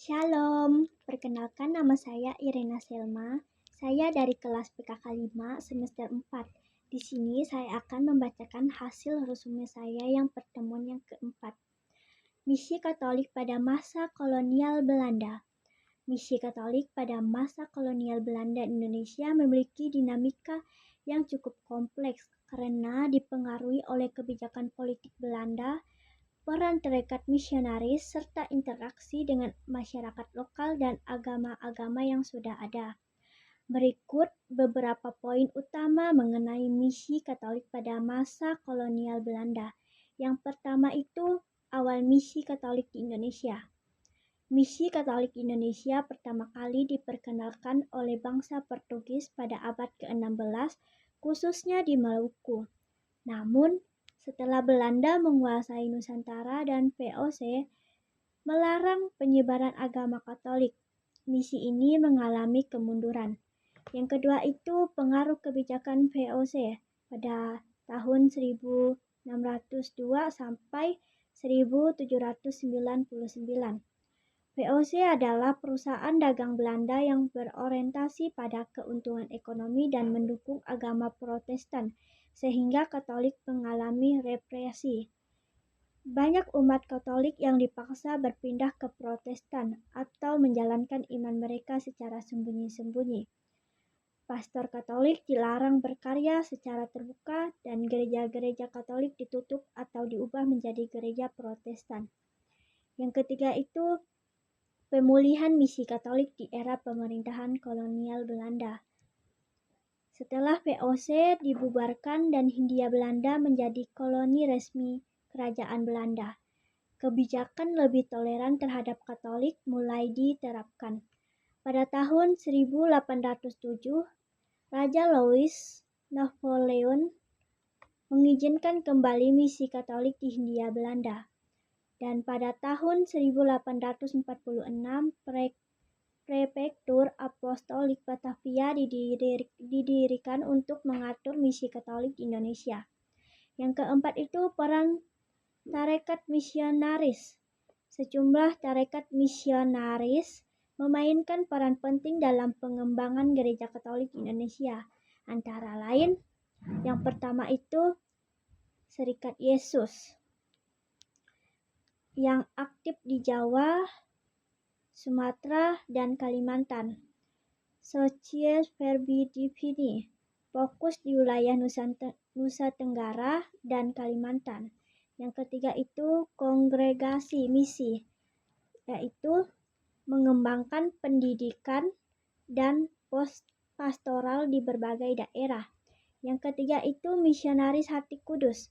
Shalom, perkenalkan nama saya Irena Selma. Saya dari kelas PKK 5 semester 4. Di sini saya akan membacakan hasil resume saya yang pertemuan yang keempat. Misi Katolik pada masa kolonial Belanda. Misi Katolik pada masa kolonial Belanda Indonesia memiliki dinamika yang cukup kompleks karena dipengaruhi oleh kebijakan politik Belanda, peran tarekat misionaris, serta interaksi dengan masyarakat lokal dan agama-agama yang sudah ada. Berikut beberapa poin utama mengenai misi Katolik pada masa kolonial Belanda. Yang pertama itu awal misi Katolik di Indonesia. Misi Katolik Indonesia pertama kali diperkenalkan oleh bangsa Portugis pada abad ke-16, khususnya di Maluku. Namun, setelah Belanda menguasai Nusantara dan VOC melarang penyebaran agama Katolik, misi ini mengalami kemunduran. Yang kedua itu pengaruh kebijakan VOC pada tahun 1602 sampai 1799. VOC adalah perusahaan dagang Belanda yang berorientasi pada keuntungan ekonomi dan mendukung agama Protestan, sehingga Katolik mengalami represi. Banyak umat Katolik yang dipaksa berpindah ke Protestan atau menjalankan iman mereka secara sembunyi-sembunyi. Pastor Katolik dilarang berkarya secara terbuka dan gereja-gereja Katolik ditutup atau diubah menjadi gereja Protestan. Yang ketiga itu pemulihan misi Katolik di era pemerintahan kolonial Belanda. Setelah VOC dibubarkan dan Hindia Belanda menjadi koloni resmi Kerajaan Belanda, kebijakan lebih toleran terhadap Katolik mulai diterapkan. Pada tahun 1807, Raja Louis Napoleon mengizinkan kembali misi Katolik di Hindia Belanda. Dan pada tahun 1846, Prefektur Apostolik Batavia didirikan untuk mengatur misi Katolik di Indonesia. Yang keempat itu peran tarekat misionaris. Sejumlah tarekat misionaris memainkan peran penting dalam pengembangan gereja Katolik Indonesia. Antara lain, yang pertama itu Serikat Yesus yang aktif di Jawa, Sumatera, dan Kalimantan. Societe Verbi Divini fokus di wilayah Nusa Tenggara dan Kalimantan. Yang ketiga itu kongregasi misi, yaitu mengembangkan pendidikan dan pastoral di berbagai daerah. Yang ketiga itu misionaris hati kudus,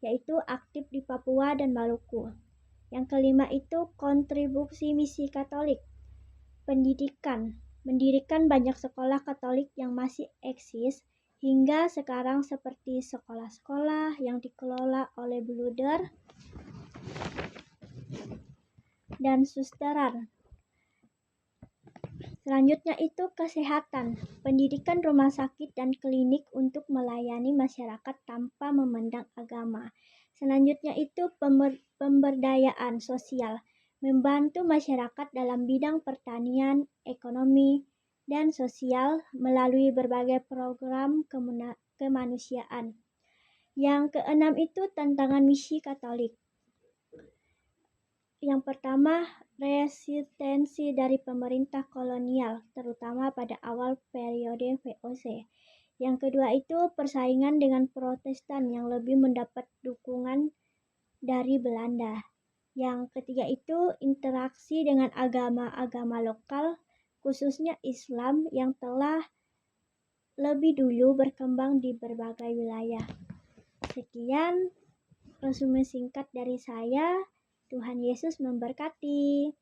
yaitu aktif di Papua dan Maluku. Yang kelima itu kontribusi misi Katolik, pendidikan, mendirikan banyak sekolah Katolik yang masih eksis hingga sekarang seperti sekolah-sekolah yang dikelola oleh Bluder dan Susteran. Selanjutnya itu kesehatan, pendidikan rumah sakit dan klinik untuk melayani masyarakat tanpa memandang agama. Selanjutnya itu pemberdayaan sosial, membantu masyarakat dalam bidang pertanian, ekonomi, dan sosial melalui berbagai program kemanusiaan. Yang keenam itu tantangan misi Katolik. Yang pertama, resistensi dari pemerintah kolonial, terutama pada awal periode VOC. Yang kedua itu persaingan dengan Protestan yang lebih mendapat dukungan dari Belanda. Yang ketiga itu interaksi dengan agama-agama lokal, khususnya Islam yang telah lebih dulu berkembang di berbagai wilayah. Sekian resume singkat dari saya. Tuhan Yesus memberkati.